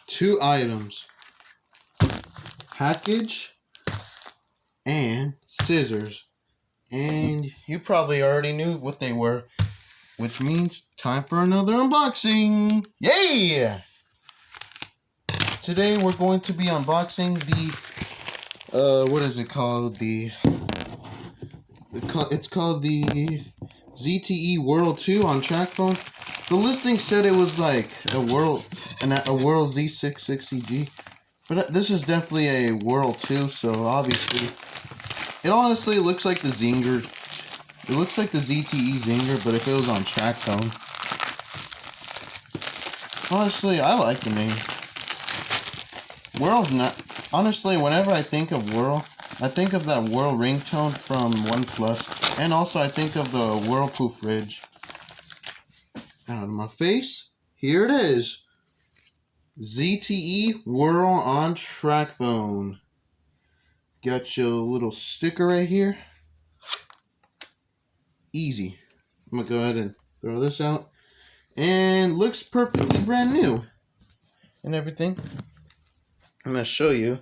2 items. Package and scissors. And you probably already knew what they were, which means time for another unboxing. Yeah! Today we're going to be unboxing the what is it called? It's called the ZTE Whirl 2 on TracFone. The listing said it was like a Whirl Z667G, but this is definitely a Whirl 2, so obviously it honestly looks like the Zinger. It looks like the ZTE Zinger, but if it was on TracFone. Honestly, I like the name. Whirl's not... Honestly, whenever I think of Whirl, I think of that Whirl ringtone from OnePlus. And also I think of the Whirlpool fridge. Out of my face. Here it is. ZTE Whirl on TracFone. Got your little sticker right here. Easy. I'm going to go ahead and throw this out. And looks perfectly brand new. And everything. I'm going to show you.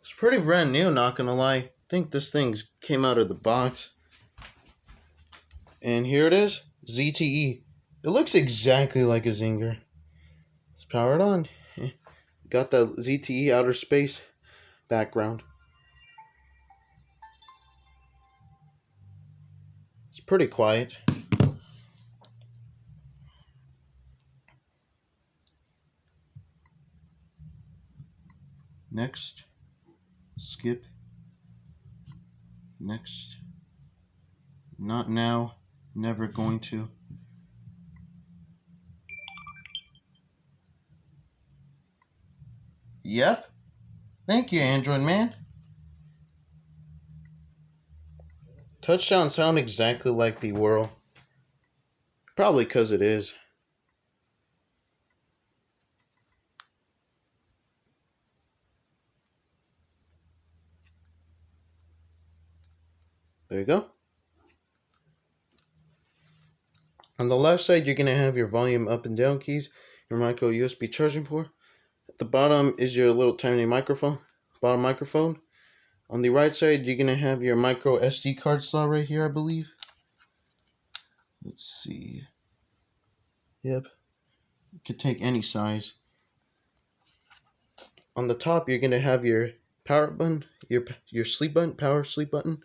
It's pretty brand new, not going to lie. I think this thing came out of the box. And here it is. ZTE. It looks exactly like a Zinger. Let's power it on. Got the ZTE outer space background. It's pretty quiet. Next. Skip. Next. Not now. Never going to. Yep. Thank you, Android man. Touchdown sound exactly like the Whirl. Probably because it is. There you go. On the left side, you're going to have your volume up and down keys, your micro USB charging port. At the bottom is your little tiny microphone, bottom microphone. On the right side, you're going to have your micro SD card slot right here, I believe. Let's see. Yep. You could take any size. On the top, you're going to have your power button, your sleep button, power sleep button,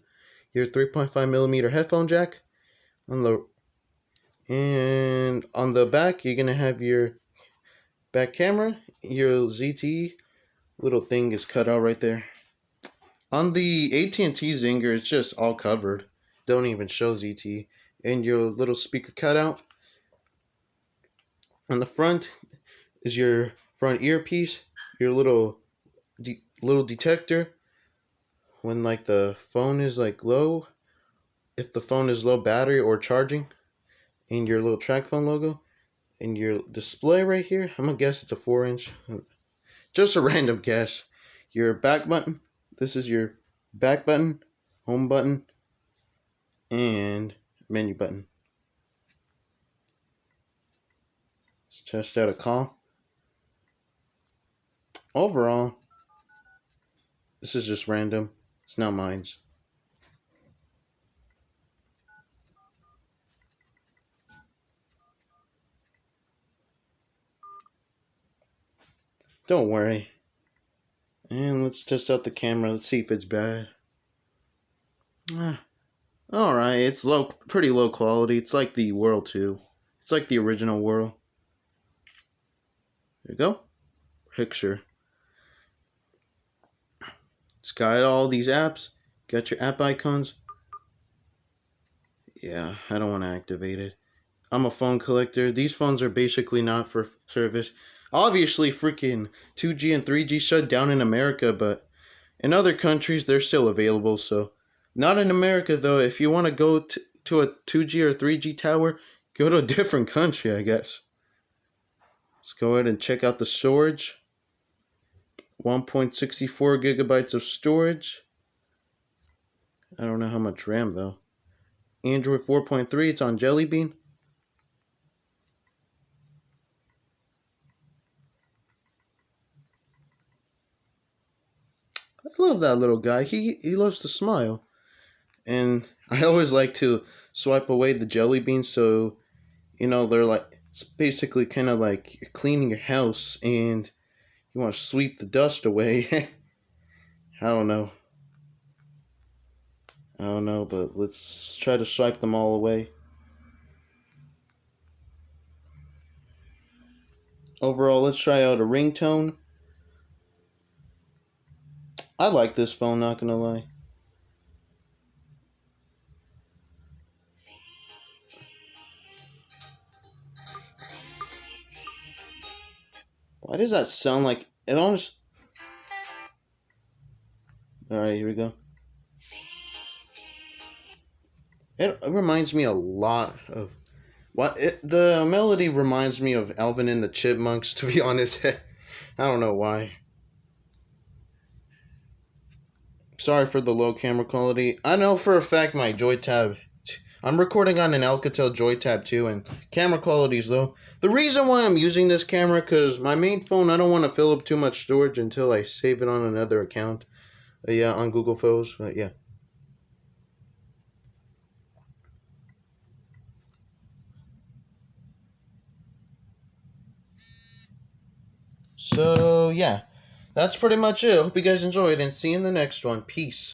your 3.5mm headphone jack. And on the back, you're going to have your back camera, your ZTE little thing is cut out right there. On the AT&T Zinger, it's just all covered. Don't even show ZTE. And your little speaker cutout. On the front is your front earpiece, your little detector when like the phone is like low, if the phone is low battery or charging, and your little TracFone logo. And your display right here, I'm gonna guess it's a 4-inch. Just a random guess. Your back button. This is your back button, home button, and menu button. Let's test out a call. Overall, this is just random. It's not mine. Don't worry. And let's test out the camera. Let's see if it's bad. Alright, it's pretty low quality. It's like the Whirl 2. It's like the original Whirl. There you go. Picture. It's got all these apps. Got your app icons. Yeah, I don't want to activate it. I'm a phone collector. These phones are basically not for service. Obviously, freaking 2G and 3G shut down in America, but in other countries, they're still available. So, not in America, though. If you want to go to a 2G or 3G tower, go to a different country, I guess. Let's go ahead and check out the storage. 1.64 gigabytes of storage. I don't know how much RAM, though. Android 4.3, it's on Jelly Bean. I love that little guy. He loves to smile. And I always like to swipe away the jelly beans, so they're like, it's basically kind of like you're cleaning your house and you want to sweep the dust away. I don't know. I don't know, but let's try to swipe them all away. Overall, let's try out a ringtone. I like this phone, not gonna lie. Why does that sound like it almost... Alright, here we go. It reminds me a lot of... The melody reminds me of Alvin and the Chipmunks, to be honest. I don't know why. Sorry for the low camera quality. I know for a fact my JoyTab... I'm recording on an Alcatel JoyTab too, and camera quality is low. The reason why I'm using this camera, because my main phone, I don't want to fill up too much storage until I save it on another account. Yeah, on Google Photos, but yeah. So, yeah. That's pretty much it. Hope you guys enjoyed, and see you in the next one. Peace.